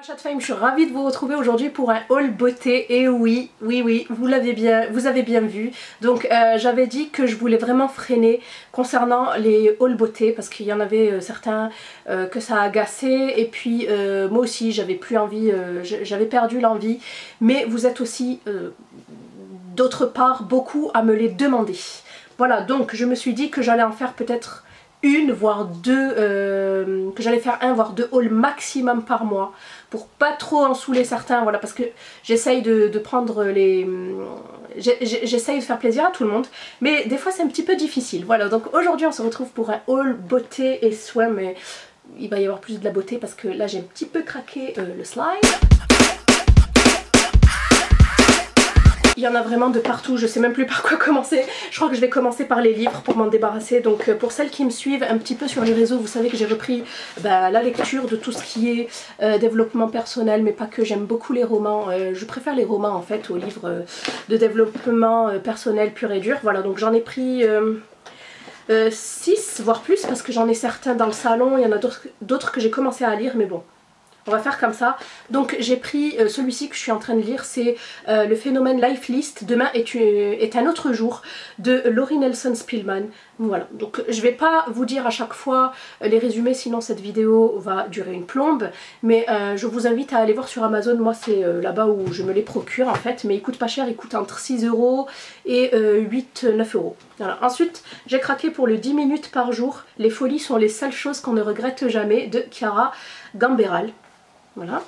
Chat Fame, je suis ravie de vous retrouver aujourd'hui pour un haul beauté. Et oui, vous avez bien vu. Donc j'avais dit que je voulais vraiment freiner concernant les hauls beauté parce qu'il y en avait certains que ça a agacé. Et puis moi aussi j'avais plus envie, j'avais perdu l'envie. Mais vous êtes aussi d'autre part beaucoup à me les demander. Voilà, donc je me suis dit que j'allais en faire peut-être une voire deux, que j'allais faire un voire deux hauls maximum par mois pour pas trop en saouler certains, voilà, parce que j'essaye de prendre les... j'essaye de faire plaisir à tout le monde, mais des fois c'est un petit peu difficile. Voilà, donc aujourd'hui on se retrouve pour un haul beauté et soin, mais il va y avoir plus de la beauté parce que là j'ai un petit peu craqué le slide. Il y en a vraiment de partout, je sais même plus par quoi commencer. Je crois que je vais commencer par les livres pour m'en débarrasser. Donc pour celles qui me suivent un petit peu sur les réseaux, vous savez que j'ai repris la lecture de tout ce qui est développement personnel, mais pas que, j'aime beaucoup les romans. Je préfère les romans en fait aux livres de développement personnel pur et dur. Voilà, donc j'en ai pris 6 voire plus parce que j'en ai certains dans le salon. Il y en a d'autres que j'ai commencé à lire, mais bon. On va faire comme ça. Donc j'ai pris celui-ci que je suis en train de lire, c'est Le phénomène Life List, demain est un autre jour, de Laurie Nelson Spillman. Voilà, donc je vais pas vous dire à chaque fois les résumés, sinon cette vidéo va durer une plombe. Mais je vous invite à aller voir sur Amazon, moi c'est là-bas où je me les procure en fait. Mais ils coûtent pas cher, ils coûtent entre 6 € et 8-9 €. Voilà. Ensuite j'ai craqué pour le 10 minutes par jour, les folies sont les seules choses qu'on ne regrette jamais, de Chiara Gamberal. Voilà.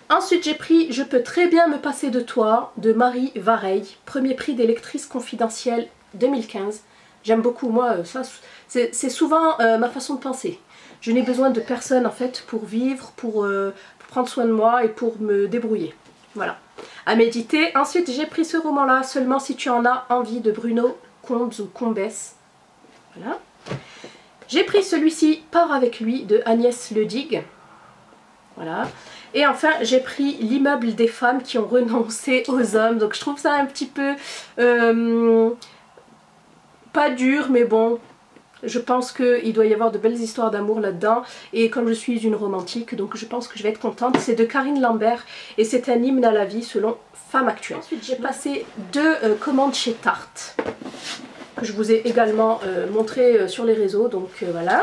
Ensuite j'ai pris Je peux très bien me passer de toi de Marie Vareille, premier prix des lectrices confidentielles 2015. J'aime beaucoup, moi ça c'est souvent ma façon de penser. Je n'ai besoin de personne en fait pour vivre, pour prendre soin de moi et pour me débrouiller. Voilà, à méditer. Ensuite j'ai pris ce roman là, Seulement si tu en as envie, de Bruno Combes ou Combes. Voilà. J'ai pris celui-ci, Pars avec lui, de Agnès Ledig. Voilà. Et enfin j'ai pris L'immeuble des femmes qui ont renoncé aux hommes. Donc je trouve ça un petit peu pas dur, mais bon, je pense qu'il doit y avoir de belles histoires d'amour là-dedans. Et comme je suis une romantique, donc je pense que je vais être contente. C'est de Karine Lambert et c'est un hymne à la vie selon Femme Actuelle. Ensuite j'ai passé 2 commandes chez Tarte, que je vous ai également montré sur les réseaux, donc voilà.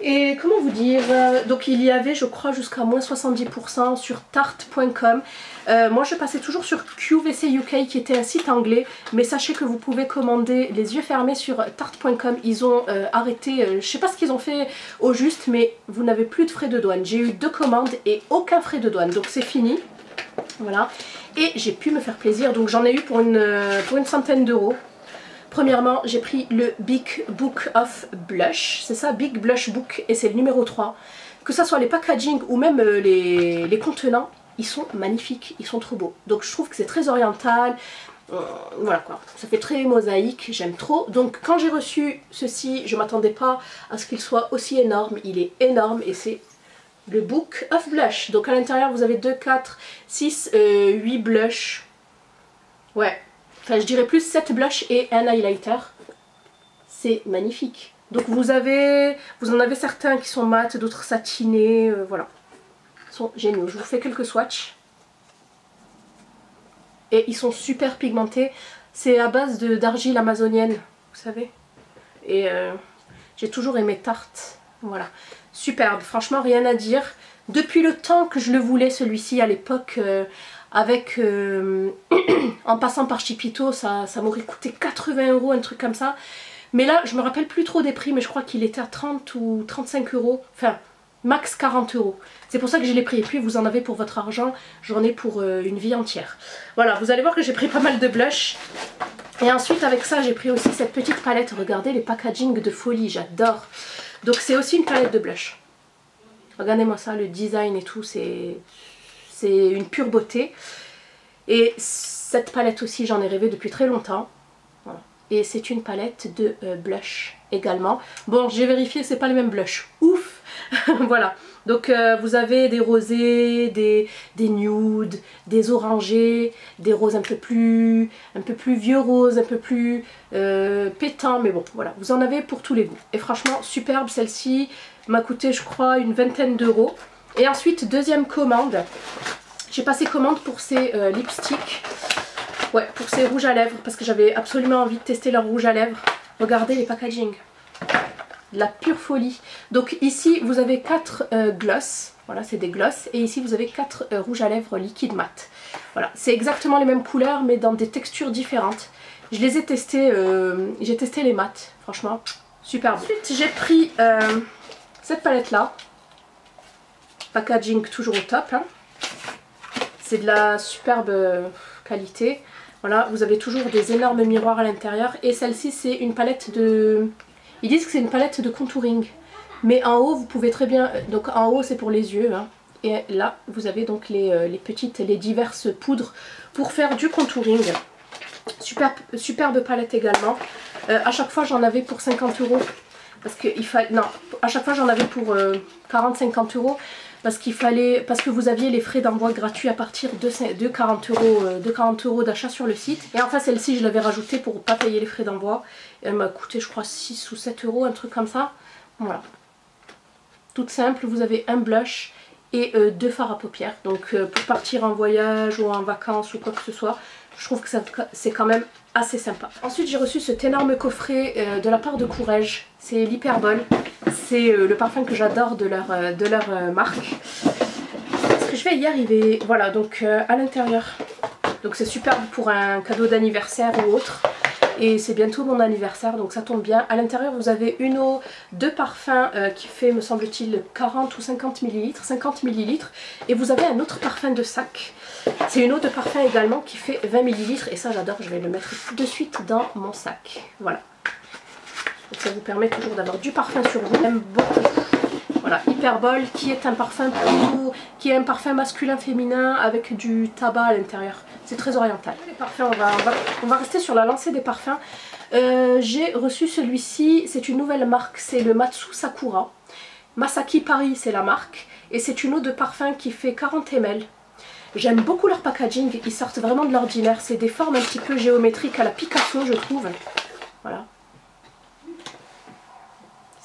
Et comment vous dire, donc il y avait je crois jusqu'à moins 70% sur tarte.com. Moi je passais toujours sur QVC UK qui était un site anglais, mais sachez que vous pouvez commander les yeux fermés sur tarte.com. Ils ont arrêté, je sais pas ce qu'ils ont fait au juste, mais vous n'avez plus de frais de douane. J'ai eu 2 commandes et aucun frais de douane, donc c'est fini. Voilà, et j'ai pu me faire plaisir, donc j'en ai eu pour une centaine d'euros. Premièrement, j'ai pris le Big Book of Blush, c'est ça, Big Blush Book, et c'est le numéro 3. Que ça soit les packaging ou même les contenants, ils sont magnifiques, ils sont trop beaux. Donc je trouve que c'est très oriental, voilà quoi, ça fait très mosaïque, j'aime trop. Donc quand j'ai reçu ceci, je m'attendais pas à ce qu'il soit aussi énorme, il est énorme et c'est le Book of Blush. Donc à l'intérieur vous avez 2, 4, 6, 8 blushs, ouais. Enfin je dirais plus 7 blushs et un highlighter. C'est magnifique. Donc vous en avez certains qui sont mat, d'autres satinés, voilà. Ils sont géniaux. Je vous fais quelques swatchs. Et ils sont super pigmentés. C'est à base d'argile amazonienne, vous savez. Et j'ai toujours aimé Tarte. Voilà. Superbe, franchement rien à dire. Depuis le temps que je le voulais celui-ci à l'époque... avec en passant par Chipito, ça m'aurait coûté 80 €, un truc comme ça. Mais là, je me rappelle plus trop des prix, mais je crois qu'il était à 30 ou 35 €. Enfin, max 40 €. C'est pour ça que je l'ai pris. Et puis, vous en avez pour votre argent. J'en ai pour une vie entière. Voilà, vous allez voir que j'ai pris pas mal de blush. Et ensuite, avec ça, j'ai pris aussi cette petite palette. Regardez les packaging de folie, j'adore. Donc, c'est aussi une palette de blush. Regardez-moi ça, le design et tout, c'est une pure beauté. Et cette palette aussi j'en ai rêvé depuis très longtemps. Voilà. Et c'est une palette de blush également. Bon j'ai vérifié, c'est pas les mêmes blushs. Ouf. Voilà. Donc vous avez des rosés, des nudes, des orangés, des roses un peu plus vieux roses, un peu plus pétants, mais bon voilà, vous en avez pour tous les goûts. Et franchement superbe, celle-ci m'a coûté je crois une vingtaine d'euros. Et ensuite, deuxième commande. J'ai passé commande pour ces lipsticks. Ouais, pour ces rouges à lèvres, parce que j'avais absolument envie de tester leur rouge à lèvres. Regardez les packaging. La pure folie. Donc ici, vous avez 4 gloss. Voilà, c'est des gloss. Et ici, vous avez 4 rouges à lèvres liquide mat. Voilà, c'est exactement les mêmes couleurs, mais dans des textures différentes. Je les ai testés, j'ai testé les mats. Franchement, super bon. Ensuite, j'ai pris cette palette-là. Packaging toujours au top. Hein. C'est de la superbe qualité. Voilà, vous avez toujours des énormes miroirs à l'intérieur. Et celle-ci, c'est une palette de... Ils disent que c'est une palette de contouring. Mais en haut, vous pouvez très bien... Donc en haut, c'est pour les yeux. Hein. Et là, vous avez donc les diverses poudres pour faire du contouring. Superbe palette également. À chaque fois, j'en avais pour 50 €. Parce que il fallait... Non, à chaque fois, j'en avais pour 40-50 €. Parce que vous aviez les frais d'envoi gratuits à partir de 40 € d'achat sur le site. Et enfin celle-ci je l'avais rajoutée pour ne pas payer les frais d'envoi. Elle m'a coûté je crois 6 ou 7 €, un truc comme ça. Voilà. Toute simple, vous avez un blush et 2 fards à paupières. Donc pour partir en voyage ou en vacances ou quoi que ce soit, je trouve que c'est quand même assez sympa. Ensuite j'ai reçu cet énorme coffret de la part de Courrèges. C'est l'Hyperbol. C'est le parfum que j'adore de leur marque. Est-ce que je vais y arriver? Voilà, donc à l'intérieur. Donc c'est superbe pour un cadeau d'anniversaire ou autre. Et c'est bientôt mon anniversaire, donc ça tombe bien. À l'intérieur, vous avez une eau de parfum qui fait, me semble-t-il, 40 ou 50 ml. 50 ml. Et vous avez un autre parfum de sac. C'est une eau de parfum également qui fait 20 ml. Et ça, j'adore, je vais le mettre de suite dans mon sac. Voilà. Donc ça vous permet toujours d'avoir du parfum sur vous. J'aime beaucoup. Voilà, Hyperbol qui est un parfum masculin féminin avec du tabac à l'intérieur. C'est très oriental. Les parfums, on va rester sur la lancée des parfums. J'ai reçu celui-ci, c'est une nouvelle marque, c'est le Matsu Sakura. Masaki Paris c'est la marque. Et c'est une eau de parfum qui fait 40 ml. J'aime beaucoup leur packaging, ils sortent vraiment de l'ordinaire. C'est des formes un petit peu géométriques à la Picasso je trouve. Voilà.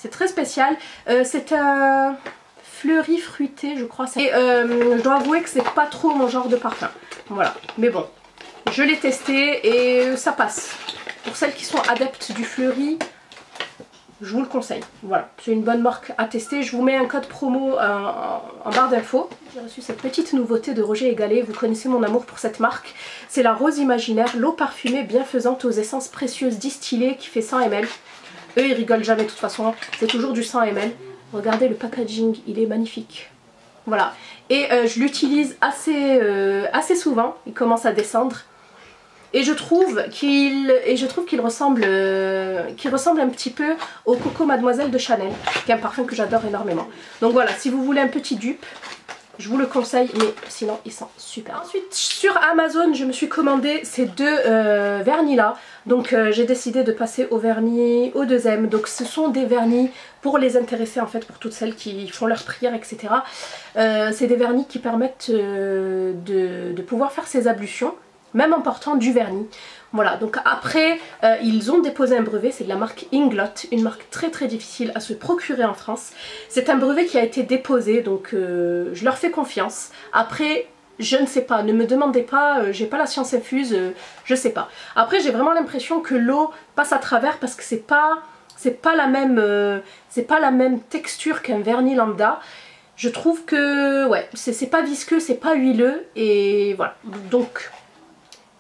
C'est très spécial. C'est un fleuri fruité, je crois. Et je dois avouer que c'est pas trop mon genre de parfum. Voilà. Mais bon, je l'ai testé et ça passe. Pour celles qui sont adeptes du fleuri, je vous le conseille. Voilà, c'est une bonne marque à tester. Je vous mets un code promo en barre d'infos. J'ai reçu cette petite nouveauté de Roger & Gallet. Vous connaissez mon amour pour cette marque. C'est la Rose Imaginaire, l'eau parfumée bienfaisante aux essences précieuses distillées qui fait 100 ml. Eux ils rigolent jamais de toute façon, c'est toujours du 100 ml. Regardez le packaging, il est magnifique. Voilà, et je l'utilise assez souvent, il commence à descendre. Et je trouve qu'il ressemble un petit peu au Coco Mademoiselle de Chanel, qui est un parfum que j'adore énormément. Donc voilà, si vous voulez un petit dupe, je vous le conseille, mais sinon il sent super. Ensuite sur Amazon je me suis commandé ces deux vernis là. Donc j'ai décidé de passer au vernis au deuxième. Donc ce sont des vernis pour les intéresser en fait, pour toutes celles qui font leurs prières etc. C'est des vernis qui permettent de pouvoir faire ses ablutions, même en portant du vernis. Voilà, donc après ils ont déposé un brevet, c'est de la marque Inglot, une marque très très difficile à se procurer en France. C'est un brevet qui a été déposé, donc je leur fais confiance. Après, je ne sais pas, ne me demandez pas, j'ai pas la science infuse, je sais pas. Après j'ai vraiment l'impression que l'eau passe à travers parce que c'est pas la même texture qu'un vernis lambda. Je trouve que ouais, c'est pas visqueux, c'est pas huileux et voilà. Donc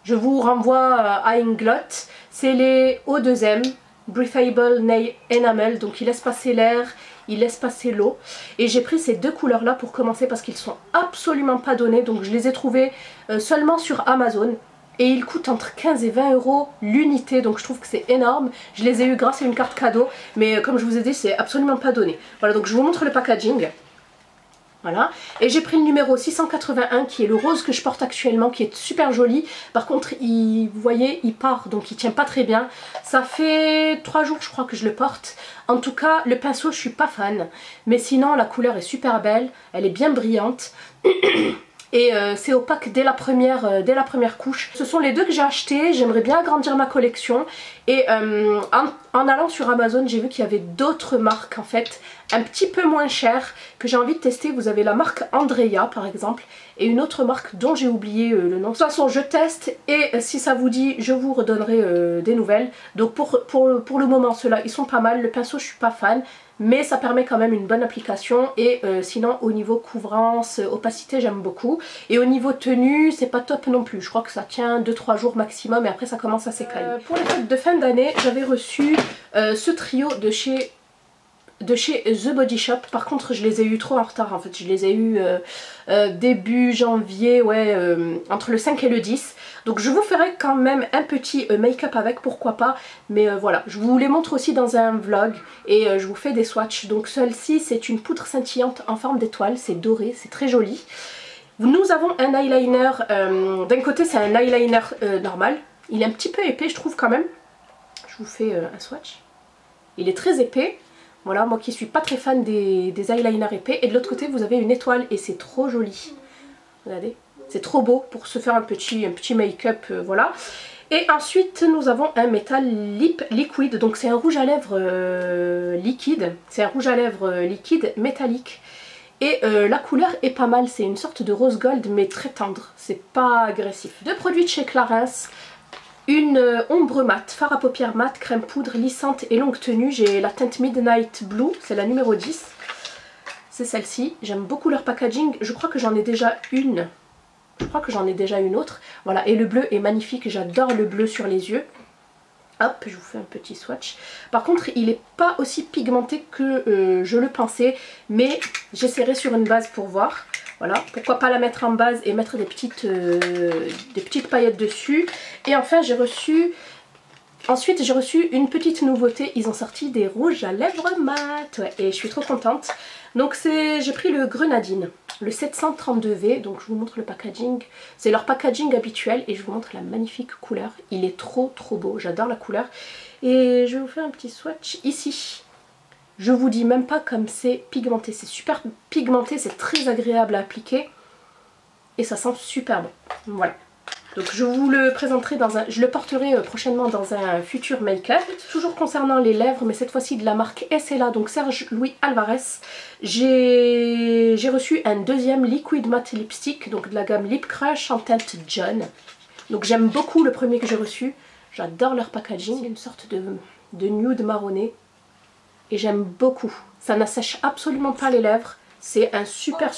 je vous renvoie à Inglot, c'est les O2M, Breathable Nail Enamel, donc il laisse passer l'air, il laisse passer l'eau. Et j'ai pris ces deux couleurs là pour commencer parce qu'ils sont absolument pas donnés, donc je les ai trouvés seulement sur Amazon. Et ils coûtent entre 15 et 20 € l'unité, donc je trouve que c'est énorme. Je les ai eu grâce à une carte cadeau, mais comme je vous ai dit, c'est absolument pas donné. Voilà, donc je vous montre le packaging. Voilà, et j'ai pris le numéro 681 qui est le rose que je porte actuellement, qui est super joli. Par contre, vous voyez, il part, donc il tient pas très bien. Ça fait 3 jours je crois que je le porte. En tout cas, le pinceau je suis pas fan, mais sinon la couleur est super belle, elle est bien brillante. Et c'est opaque dès la première couche. Ce sont les deux que j'ai achetés, j'aimerais bien agrandir ma collection. Et en allant sur Amazon, j'ai vu qu'il y avait d'autres marques en fait, un petit peu moins chères, que j'ai envie de tester. Vous avez la marque Andrea par exemple, et une autre marque dont j'ai oublié le nom. De toute façon je teste, et si ça vous dit, je vous redonnerai des nouvelles. Donc pour le moment ceux-là, ils sont pas mal. Le pinceau je suis pas fan, mais ça permet quand même une bonne application. Et sinon au niveau couvrance, opacité, j'aime beaucoup. Et au niveau tenue, c'est pas top non plus. Je crois que ça tient 2-3 jours maximum et après ça commence à s'écailler. Pour les fêtes de fin d'année, j'avais reçu ce trio de chez The Body Shop. Par contre je les ai eu trop en retard en fait. Je les ai eu début janvier, ouais, entre le 5 et le 10. Donc je vous ferai quand même un petit make-up avec, pourquoi pas. Mais voilà, je vous les montre aussi dans un vlog. Et je vous fais des swatchs. Donc celle-ci c'est une poudre scintillante en forme d'étoile. C'est doré, c'est très joli. Nous avons un eyeliner. D'un côté c'est un eyeliner normal. Il est un petit peu épais je trouve quand même. Je vous fais un swatch. Il est très épais. Voilà, moi qui suis pas très fan des eyeliners épais. Et de l'autre côté vous avez une étoile et c'est trop joli. Regardez, c'est trop beau pour se faire un petit make-up, voilà. Et ensuite nous avons un Metal Lip Liquid. Donc c'est un rouge à lèvres liquide. C'est un rouge à lèvres liquide métallique. Et la couleur est pas mal, c'est une sorte de rose gold mais très tendre. C'est pas agressif. Deux produits de chez Clarins. Une ombre mat, fard à paupières mat, crème poudre lissante et longue tenue. J'ai la teinte Midnight Blue, c'est la numéro 10. C'est celle-ci. J'aime beaucoup leur packaging. Je crois que j'en ai déjà une. Je crois que j'en ai déjà une autre. Voilà, et le bleu est magnifique. J'adore le bleu sur les yeux. Hop, je vous fais un petit swatch. Par contre, il n'est pas aussi pigmenté que je le pensais. Mais j'essaierai sur une base pour voir. Voilà, pourquoi pas la mettre en base et mettre des petites paillettes dessus. Et enfin j'ai reçu une petite nouveauté. Ils ont sorti des rouges à lèvres mat, ouais, et je suis trop contente. Donc j'ai pris le Grenadine, le 732V. Donc je vous montre le packaging. C'est leur packaging habituel et je vous montre la magnifique couleur. Il est trop beau, j'adore la couleur. Et je vais vous faire un petit swatch ici. Je vous dis même pas comme c'est pigmenté, c'est super pigmenté, c'est très agréable à appliquer et ça sent super bon. Voilà. Donc je vous le présenterai je le porterai prochainement dans un futur make-up. Toujours concernant les lèvres, mais cette fois-ci de la marque SLA, donc Serge Louis Alvarez. J'ai reçu un deuxième Liquid Matte Lipstick, donc de la gamme Lip Crush en teinte jaune. Donc j'aime beaucoup le premier que j'ai reçu, j'adore leur packaging, une sorte de nude marronné. Et j'aime beaucoup, ça n'assèche absolument pas les lèvres. C'est un super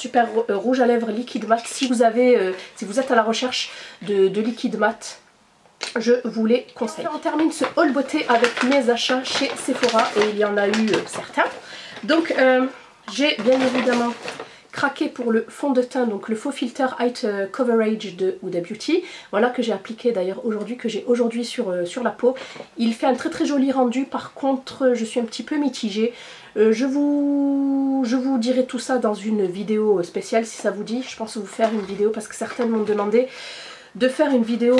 rouge à lèvres liquide mat. Si vous êtes à la recherche de liquide mat, je vous les conseille. On termine ce haul beauté avec mes achats chez Sephora et il y en a eu certains. Donc j'ai bien évidemment craqué pour le fond de teint, donc le faux filter Height Coverage de Huda Beauty. Voilà, que j'ai appliqué d'ailleurs aujourd'hui, que j'ai aujourd'hui sur la peau. Il fait un très joli rendu, par contre je suis un petit peu mitigée. Je vous dirai tout ça dans une vidéo spéciale si ça vous dit. Je pense vous faire une vidéo parce que certaines m'ont demandé de faire une vidéo,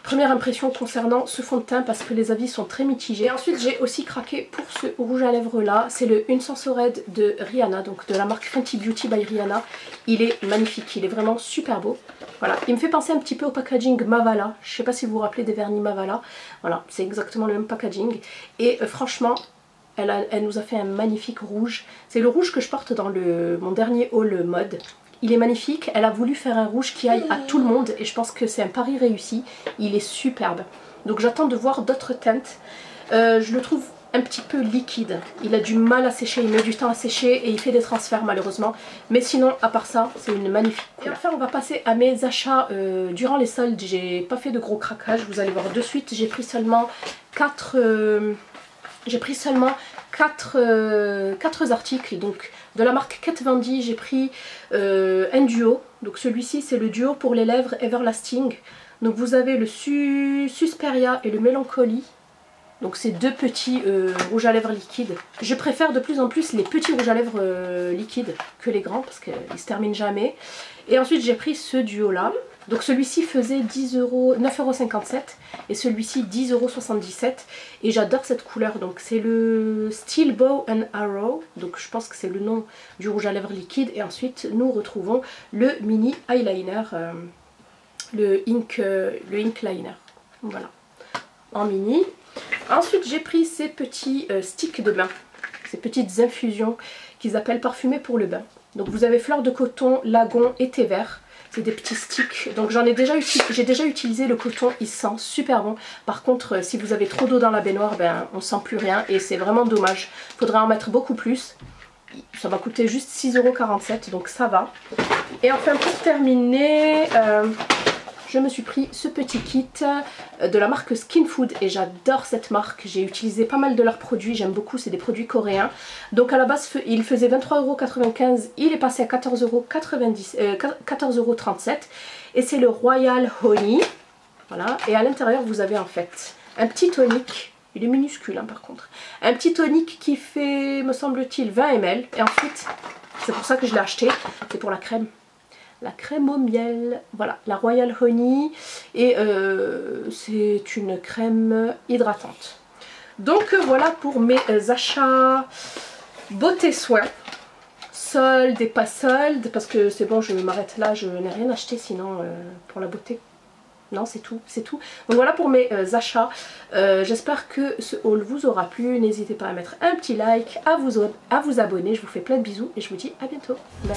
première impression concernant ce fond de teint parce que les avis sont très mitigés. Et ensuite j'ai aussi craqué pour ce rouge à lèvres là. C'est le Une Sensorette de Rihanna, donc de la marque Fenty Beauty by Rihanna. Il est magnifique, il est vraiment super beau. Voilà, il me fait penser un petit peu au packaging Mavala. Je sais pas si vous vous rappelez des vernis Mavala. Voilà, c'est exactement le même packaging. Et franchement, elle nous a fait un magnifique rouge. C'est le rouge que je porte dans mon dernier haul mode. Il est magnifique, elle a voulu faire un rouge qui aille à tout le monde et je pense que c'est un pari réussi. Il est superbe. Donc j'attends de voir d'autres teintes. Je le trouve un petit peu liquide. Il a du mal à sécher, il met du temps à sécher et il fait des transferts malheureusement. Mais sinon, à part ça, c'est une magnifique couleur. Et enfin, on va passer à mes achats durant les soldes. J'ai pas fait de gros craquages, vous allez voir de suite. J'ai pris seulement 4 articles. Donc de la marque Kat Von D, j'ai pris un duo. Donc celui-ci c'est le duo pour les lèvres Everlasting. Donc vous avez le Susperia et le Melancholy. Donc c'est deux petits rouges à lèvres liquides. Je préfère de plus en plus les petits rouges à lèvres liquides que les grands parce qu'ils se terminent jamais. Et ensuite j'ai pris ce duo là. Donc celui-ci faisait 9,57 € et celui-ci 10,77 €. Et j'adore cette couleur. Donc c'est le Steel Bow and Arrow. Donc je pense que c'est le nom du rouge à lèvres liquide. Et ensuite nous retrouvons le mini eyeliner, le ink liner. Voilà, en mini. Ensuite j'ai pris ces petits sticks de bain, ces petites infusions qu'ils appellent parfumées pour le bain. Donc vous avez fleur de coton, lagon et thé vert. C'est des petits sticks. Donc j'ai déjà utilisé le coton, il sent super bon. Par contre si vous avez trop d'eau dans la baignoire, ben on sent plus rien et c'est vraiment dommage. Il faudra en mettre beaucoup plus. Ça va coûter juste 6,47 € donc ça va. Et enfin pour terminer, je me suis pris ce petit kit de la marque Skin Food et j'adore cette marque. J'ai utilisé pas mal de leurs produits, j'aime beaucoup, c'est des produits coréens. Donc à la base il faisait 23,95 €, il est passé à 14,37 € et c'est le Royal Honey. Voilà, et à l'intérieur vous avez en fait un petit tonique, il est minuscule hein, par contre. Un petit tonique qui fait, me semble-t-il, 20 ml et ensuite, c'est pour ça que je l'ai acheté, c'est pour la crème. La crème au miel, voilà, la Royal Honey et c'est une crème hydratante. Donc voilà pour mes achats beauté soins, soldes et pas soldes, parce que c'est bon, je m'arrête là, je n'ai rien acheté sinon pour la beauté. Non, c'est tout, c'est tout. Donc voilà pour mes achats. J'espère que ce haul vous aura plu. N'hésitez pas à mettre un petit like, à vous abonner. Je vous fais plein de bisous et je vous dis à bientôt. Bye.